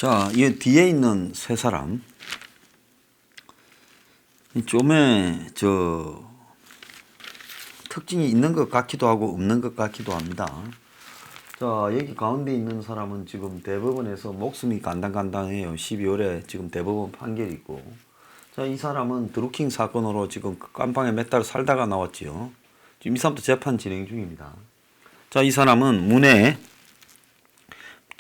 자, 이 뒤에 있는 세 사람, 좀에 특징이 있는 것 같기도 하고 없는 것 같기도 합니다. 자, 여기 가운데 있는 사람은 지금 대법원에서 목숨이 간당간당해요. 12월에 지금 대법원 판결이 있고. 자, 이 사람은 드루킹 사건으로 지금 깜방에 몇 달 살다가 나왔지요. 지금 이 사람도 재판 진행 중입니다. 자, 이 사람은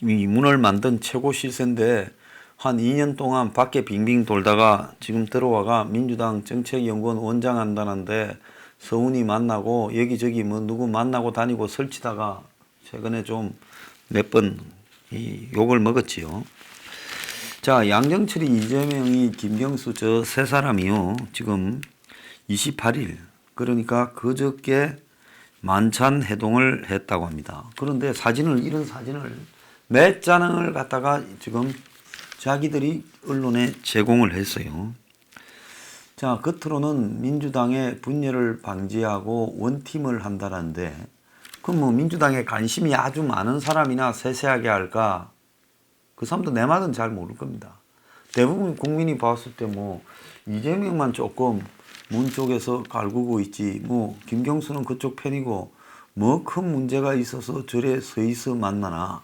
이 문을 만든 최고 실세인데 한 2년 동안 밖에 빙빙 돌다가 지금 들어와가 민주당 정책연구원 원장 한다는데 서훈이 만나고 여기저기 뭐 누구 만나고 다니고 설치다가 최근에 좀 몇 번 욕을 먹었지요. 자, 양정철이, 이재명이, 김경수 저 세 사람이요. 지금 28일 그러니까 그저께 만찬 회동을 했다고 합니다. 그런데 이런 사진을 몇 장을 갖다가 지금 자기들이 언론에 제공을 했어요. 자, 겉으로는 민주당의 분열을 방지하고 원팀을 한다는데, 그럼 뭐 민주당에 관심이 아주 많은 사람이나 세세하게 할까? 그 사람도 내 말은 잘 모를 겁니다. 대부분 국민이 봤을 때 뭐 이재명만 조금 문 쪽에서 갈구고 있지, 뭐 김경수는 그쪽 편이고 뭐 큰 문제가 있어서 저래 서있어 만나나.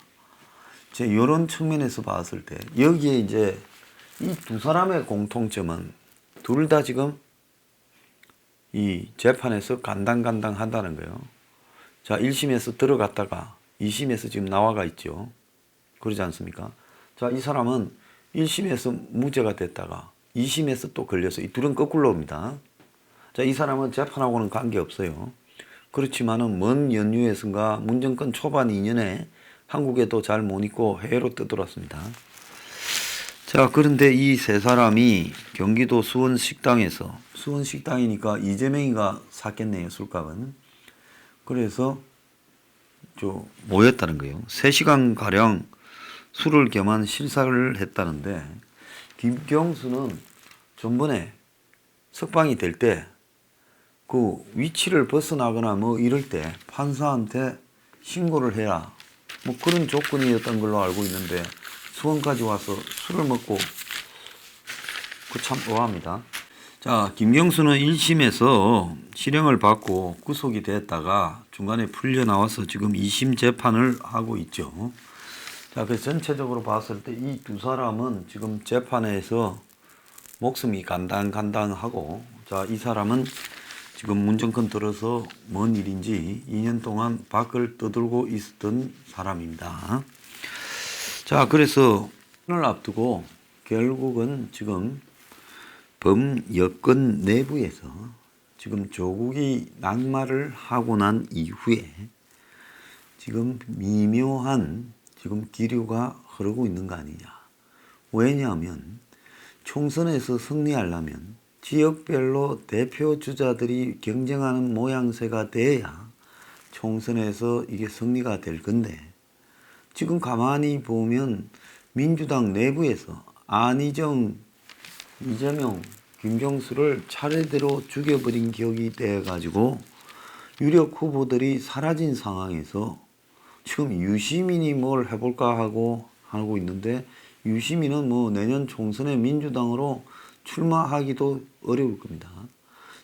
이런 측면에서 봤을 때 여기에 이제 이 두 사람의 공통점은 둘 다 지금 이 재판에서 간당간당 한다는 거예요. 자, 1심에서 들어갔다가 2심에서 지금 나와가 있죠. 그러지 않습니까? 자, 이 사람은 1심에서 무죄가 됐다가 2심에서 또 걸려서 이 둘은 거꾸로 옵니다. 자, 이 사람은 재판하고는 관계없어요. 그렇지만은 먼 연휴에선가 문정권 초반 2년에 한국에도 잘 못 있고 해외로 떠돌았습니다. 자, 그런데 이 세 사람이 경기도 수원식당에서, 수원식당이니까 이재명이가 샀겠네요, 술값은. 그래서 모였다는 거예요. 3시간가량 술을 겸한 실사를 했다는데, 김경수는 전번에 석방이 될 때 그 위치를 벗어나거나 뭐 이럴 때 판사한테 신고를 해라, 뭐 그런 조건이었던 걸로 알고 있는데 수원까지 와서 술을 먹고 참 의아합니다. 자, 김경수는 1심에서 실형을 받고 구속이 됐다가 중간에 풀려 나와서 지금 2심 재판을 하고 있죠. 자, 그래서 전체적으로 봤을 때 이 두 사람은 지금 재판에서 목숨이 간당간당하고, 자, 이 사람은 지금 문정권 들어서 뭔 일인지 2년 동안 밖을 떠들고 있었던 사람입니다. 자, 그래서 오늘 앞두고 결국은 지금 범여권 내부에서 지금 조국이 낙마를 하고 난 이후에 지금 미묘한 지금 기류가 흐르고 있는 거 아니냐. 왜냐하면 총선에서 승리하려면 지역별로 대표 주자들이 경쟁하는 모양새가 돼야 총선에서 이게 승리가 될 건데, 지금 가만히 보면 민주당 내부에서 안희정, 이재명, 김경수를 차례대로 죽여버린 격이 돼가지고 유력 후보들이 사라진 상황에서 지금 유시민이 뭘 해볼까 하고 있는데, 유시민은 뭐 내년 총선에 민주당으로 출마하기도 어려울 겁니다.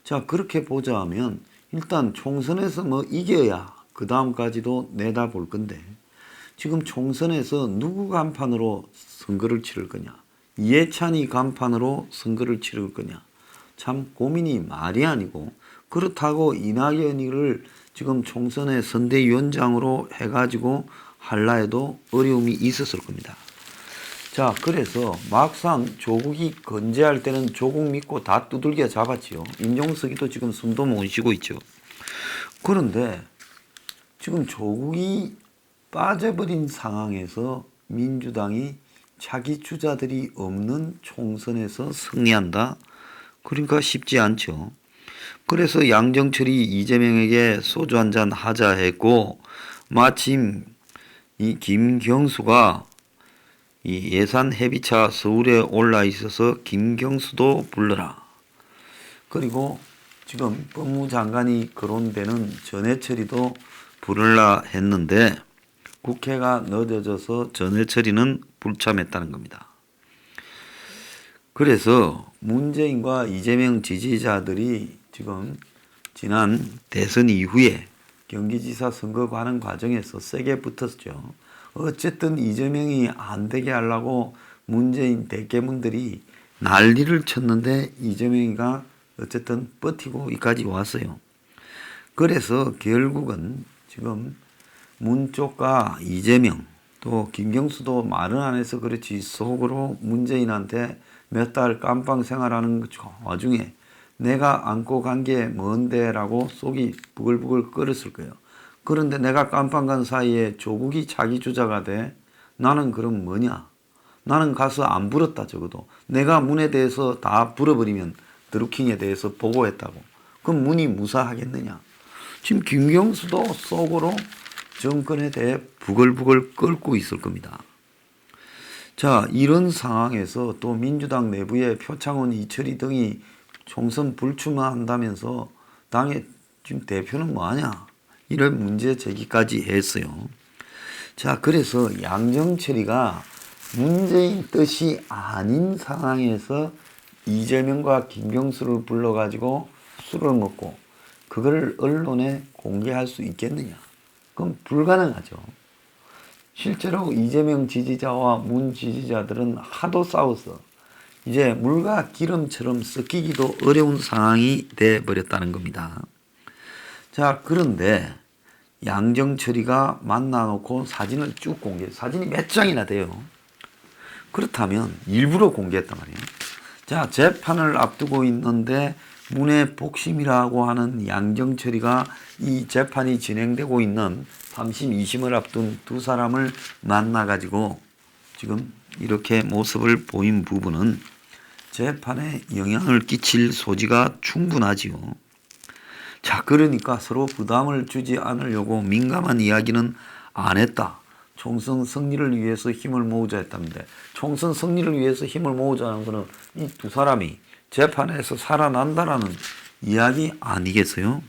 자, 그렇게 보자면 일단 총선에서 뭐 이겨야 그 다음까지도 내다볼 건데, 지금 총선에서 누구 간판으로 선거를 치를 거냐, 이해찬이 간판으로 선거를 치를 거냐, 참 고민이 말이 아니고, 그렇다고 이낙연이를 지금 총선의 선대위원장으로 해가지고 할라 해도 어려움이 있었을 겁니다. 자, 그래서 막상 조국이 건재할 때는 조국 믿고 다 두들겨 잡았지요. 임종석이도 지금 숨도 못 쉬고 있죠. 그런데 지금 조국이 빠져버린 상황에서 민주당이 자기 주자들이 없는 총선에서 승리한다? 그러니까 쉽지 않죠. 그래서 양정철이 이재명에게 소주 한잔 하자 했고, 마침 이 김경수가 이 예산 회비차 서울에 올라 있어서 김경수도 불러라. 그리고 지금 법무장관이 거론되는 전해철이도 부르라 했는데 국회가 늦어져서 전해철이는 불참했다는 겁니다. 그래서 문재인과 이재명 지지자들이 지금 지난 대선 이후에 경기지사 선거 가는 과정에서 세게 붙었죠. 어쨌든 이재명이 안 되게 하려고 문재인 대깨문들이 난리를 쳤는데 이재명이가 어쨌든 버티고 여기까지 왔어요. 그래서 결국은 지금 문 쪽과 이재명 또 김경수도 말은 안 해서 그렇지 속으로 문재인한테 몇 달 깜빵 생활하는 와중에 내가 안고 간 게 뭔데 라고 속이 부글부글 끓었을 거예요. 그런데 내가 깜빵 간 사이에 조국이 자기 주자가 돼. 나는 그럼 뭐냐? 나는 가서 안 불었다 적어도. 내가 문에 대해서 다 불어버리면 드루킹에 대해서 보고했다고. 그럼 문이 무사하겠느냐? 지금 김경수도 속으로 정권에 대해 부글부글 끓고 있을 겁니다. 자, 이런 상황에서 또 민주당 내부에 표창원, 이철희 등이 총선 불출마한다면서 당의 지금 대표는 뭐하냐? 이런 문제 제기까지 했어요. 자, 그래서 양정철이가 문재인 뜻이 아닌 상황에서 이재명과 김경수를 불러가지고 술을 먹고 그걸 언론에 공개할 수 있겠느냐? 그건 불가능하죠. 실제로 이재명 지지자와 문 지지자들은 하도 싸워서 이제 물과 기름처럼 섞이기도 어려운 상황이 돼 버렸다는 겁니다. 자, 그런데 양정철이가 만나놓고 사진을 쭉 공개, 사진이 몇 장이나 돼요. 그렇다면 일부러 공개했단 말이에요. 자, 재판을 앞두고 있는데 문의 복심이라고 하는 양정철이가 이 재판이 진행되고 있는 3심, 2심을 앞둔 두 사람을 만나가지고 지금 이렇게 모습을 보인 부분은 재판에 영향을 끼칠 소지가 충분하지요. 자, 그러니까 서로 부담을 주지 않으려고 민감한 이야기는 안 했다. 총선 승리를 위해서 힘을 모으자 했다는데 총선 승리를 위해서 힘을 모으자는 것은 이 두 사람이 재판에서 살아난다라는 이야기 아니겠어요?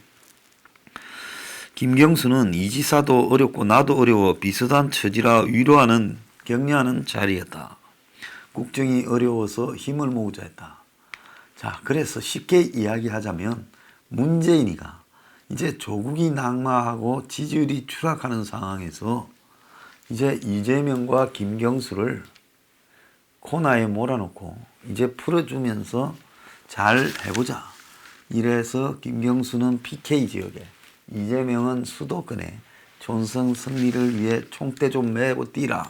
김경수는 이 지사도 어렵고 나도 어려워 비슷한 처지라 위로하는 격려하는 자리였다. 국정이 어려워서 힘을 모으자 했다. 자, 그래서 쉽게 이야기하자면 문재인이가 이제 조국이 낙마하고 지지율이 추락하는 상황에서 이제 이재명과 김경수를 코너에 몰아놓고 이제 풀어주면서 잘 해보자. 이래서 김경수는 PK 지역에 이재명은 수도권에 총선 승리를 위해 총대 좀 메고 뛰라.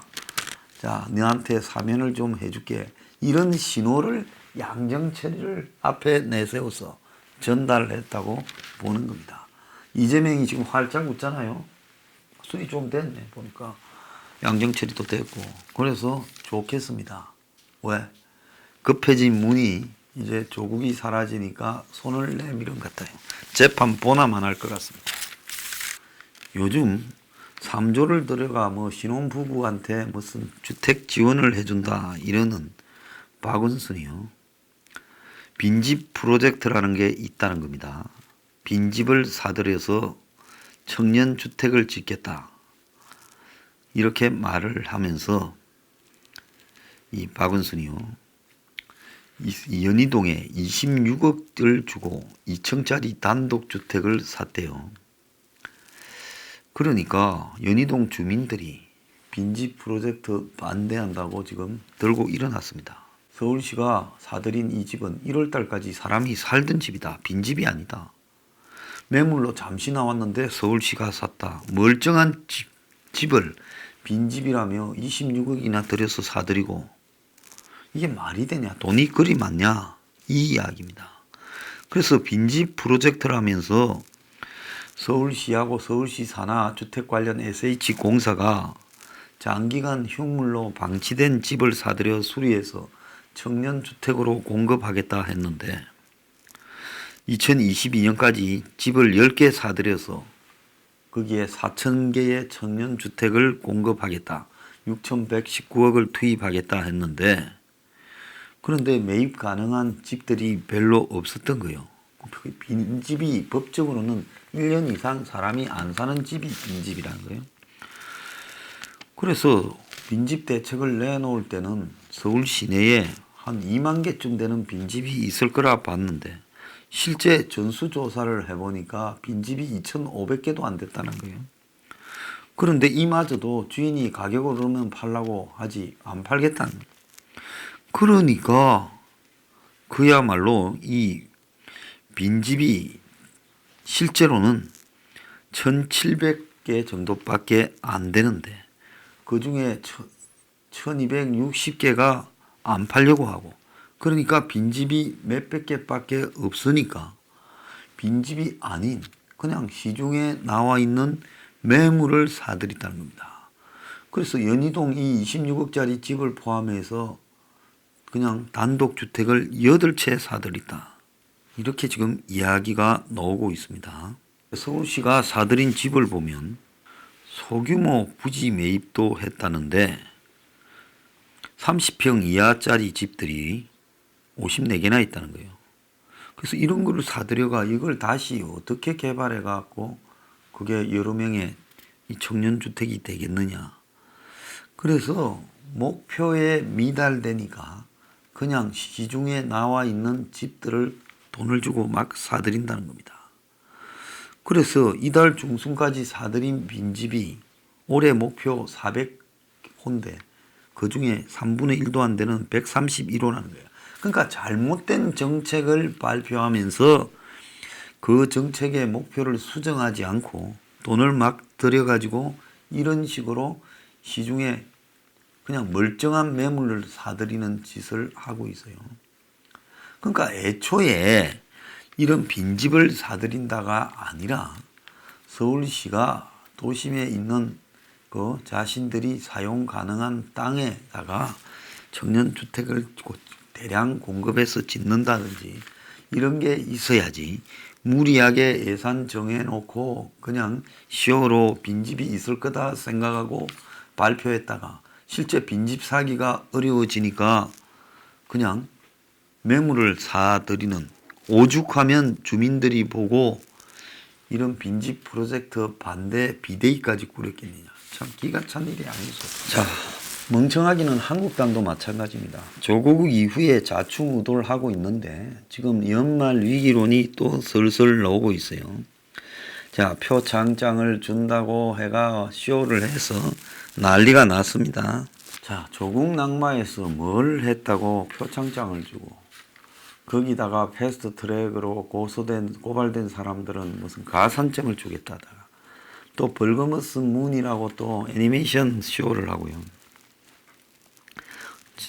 자, 너한테 사면을 좀 해줄게. 이런 신호를 양정철이를 앞에 내세워서 전달했다고 보는 겁니다. 이재명이 지금 활짝 웃잖아요. 술이 좀 됐네 보니까. 양정철이도 됐고. 그래서 좋겠습니다. 왜? 급해진 문이 이제 조국이 사라지니까 손을 내밀은 것 같아요. 재판 보나만 할 것 같습니다. 요즘 3조를 들여가 뭐 신혼부부한테 무슨 주택 지원을 해준다 이러는 박원순이요. 빈집 프로젝트라는 게 있다는 겁니다. 빈집을 사들여서 청년주택을 짓겠다. 이렇게 말을 하면서 이 박원순이요. 이 연희동에 26억을 주고 2층짜리 단독주택을 샀대요. 그러니까 연희동 주민들이 빈집 프로젝트 반대한다고 지금 들고 일어났습니다. 서울시가 사들인 이 집은 1월 달까지 사람이 살던 집이다. 빈집이 아니다. 매물로 잠시 나왔는데 서울시가 샀다. 멀쩡한 집을 빈집이라며 26억이나 들여서 사들이고 이게 말이 되냐? 돈이 그리 많냐? 이 이야기입니다. 그래서 빈집 프로젝트라면서 서울시하고 서울시 산하 주택 관련 SH공사가 장기간 흉물로 방치된 집을 사들여 수리해서 청년주택으로 공급하겠다 했는데 2022년까지 집을 10개 사들여서 거기에 4,000개의 청년주택을 공급하겠다. 6,119억을 투입하겠다 했는데 그런데 매입 가능한 집들이 별로 없었던 거예요. 빈집이 법적으로는 1년 이상 사람이 안 사는 집이 빈집이라는 거예요. 그래서 빈집 대책을 내놓을 때는 서울 시내에 한 2만 개쯤 되는 빈집이 있을 거라 봤는데 실제 전수조사를 해보니까 빈집이 2,500개도 안 됐다는 거예요. 그런데 이마저도 주인이 가격을 오르면 팔라고 하지 안 팔겠다는 거예요. 그러니까 그야말로 이 빈집이 실제로는 1,700개 정도밖에 안 되는데 그 중에 1,260개가 안 팔려고 하고, 그러니까 빈집이 몇백 개밖에 없으니까 빈집이 아닌 그냥 시중에 나와 있는 매물을 사들였다는 겁니다. 그래서 연희동 이 26억짜리 집을 포함해서 그냥 단독주택을 8채 사들였다. 이렇게 지금 이야기가 나오고 있습니다. 서울시가 사들인 집을 보면 소규모 부지 매입도 했다는데 30평 이하짜리 집들이 54개나 있다는 거예요. 그래서 이런 거를 사들여가 이걸 다시 어떻게 개발해 갖고 그게 여러 명의 이 청년주택이 되겠느냐. 그래서 목표에 미달되니까 그냥 시중에 나와 있는 집들을 돈을 주고 막 사들인다는 겁니다. 그래서 이달 중순까지 사들인 빈집이 올해 목표 400호인데 그 중에 3분의 1도 안 되는 131호라는 거예요. 그러니까 잘못된 정책을 발표하면서 그 정책의 목표를 수정하지 않고 돈을 막 들여가지고 이런 식으로 시중에 그냥 멀쩡한 매물을 사들이는 짓을 하고 있어요. 그러니까 애초에 이런 빈집을 사들인다가 아니라 서울시가 도심에 있는 그 자신들이 사용 가능한 땅에다가 청년주택을 대량 공급해서 짓는다든지 이런 게 있어야지, 무리하게 예산 정해놓고 그냥 쇼로 빈집이 있을 거다 생각하고 발표했다가 실제 빈집 사기가 어려워지니까 그냥 매물을 사들이는, 오죽하면 주민들이 보고 이런 빈집 프로젝트 반대 비대위까지 꾸렸겠느냐. 참 기가 찬 일이 아니죠. 자, 멍청하기는 한국당도 마찬가지입니다. 조국 이후에 좌충우돌 하고 있는데 지금 연말 위기론이 또 슬슬 나오고 있어요. 자, 표창장을 준다고 해가 쇼를 해서 난리가 났습니다. 자, 조국 낙마에서 뭘 했다고 표창장을 주고 거기다가 패스트 트랙으로 고발된 사람들은 무슨 가산점을 주겠다다가 또 벌거벗은 문이라고 또 애니메이션 쇼를 하고요.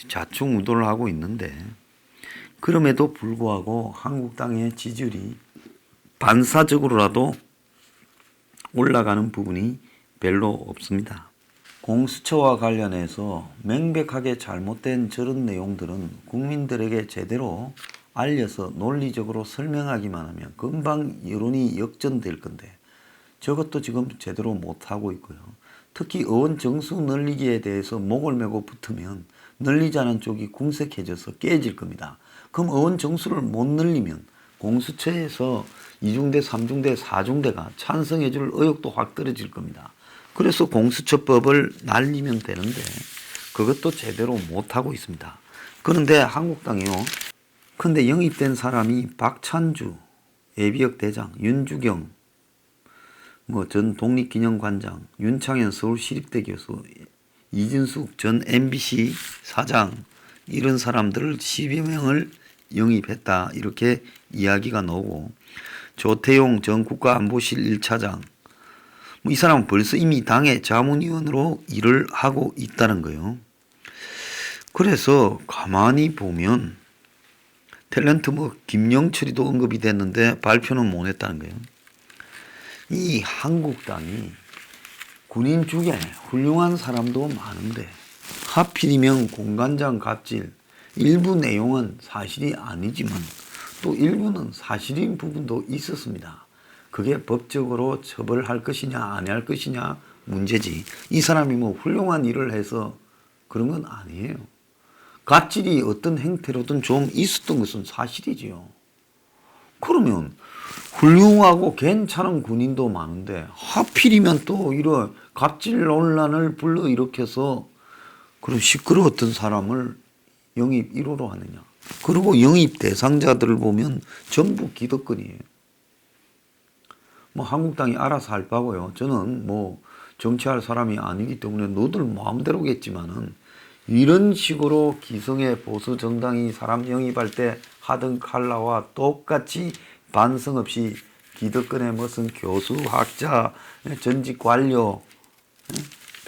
좌충우돌을 하고 있는데 그럼에도 불구하고 한국당의 지지율이 반사적으로라도 올라가는 부분이 별로 없습니다. 공수처와 관련해서 명백하게 잘못된 저런 내용들은 국민들에게 제대로 알려서 논리적으로 설명하기만 하면 금방 여론이 역전될 건데 저것도 지금 제대로 못하고 있고요. 특히 의원 정수 늘리기에 대해서 목을 메고 붙으면 늘리자는 쪽이 궁색해져서 깨질 겁니다. 그럼 의원 정수를 못 늘리면 공수처에서 2중대, 3중대, 4중대가 찬성해줄 의욕도 확 떨어질 겁니다. 그래서 공수처법을 날리면 되는데 그것도 제대로 못하고 있습니다. 그런데 한국당이요. 근데 영입된 사람이 박찬주 예비역 대장, 윤주경 전 독립기념관장, 윤창현 서울시립대 교수, 이진숙 전 MBC 사장 이런 사람들을 10여 명을 영입했다 이렇게 이야기가 나오고, 조태용 전 국가안보실 1차장 이 사람은 벌써 이미 당의 자문위원으로 일을 하고 있다는 거예요. 그래서 가만히 보면 탤런트 김영철이도 언급이 됐는데 발표는 못 했다는 거예요. 이 한국당이 군인 중에 훌륭한 사람도 많은데 하필이면 공관장 갑질 일부 내용은 사실이 아니지만 또 일부는 사실인 부분도 있었습니다. 그게 법적으로 처벌할 것이냐 안 할 것이냐 문제지, 이 사람이 훌륭한 일을 해서 그런 건 아니에요. 갑질이 어떤 행태로든 좀 있었던 것은 사실이지요. 그러면 훌륭하고 괜찮은 군인도 많은데 하필이면 또 이런 갑질 논란을 불러일으켜서 그럼 시끄러웠던 사람을 영입 1호로 하느냐. 그리고 영입 대상자들을 보면 전부 기득권이에요. 뭐 한국당이 알아서 할 바고요. 저는 뭐 정치할 사람이 아니기 때문에 너들 마음대로겠지만은 이런 식으로 기성의 보수 정당이 사람 영입할 때 하던 칼라와 똑같이 반성 없이 기득권의 무슨 교수, 학자, 전직 관료,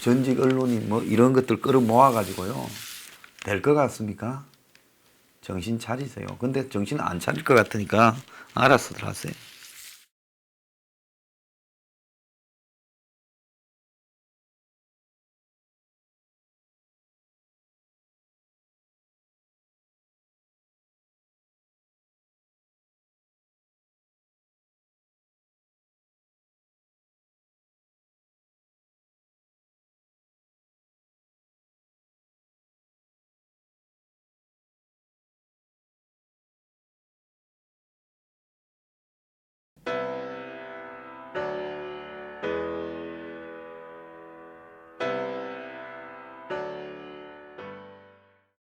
전직 언론인 뭐 이런 것들 끌어모아 가지고요. 될 것 같습니까? 정신 차리세요. 근데 정신 안 차릴 것 같으니까 알아서들 하세요.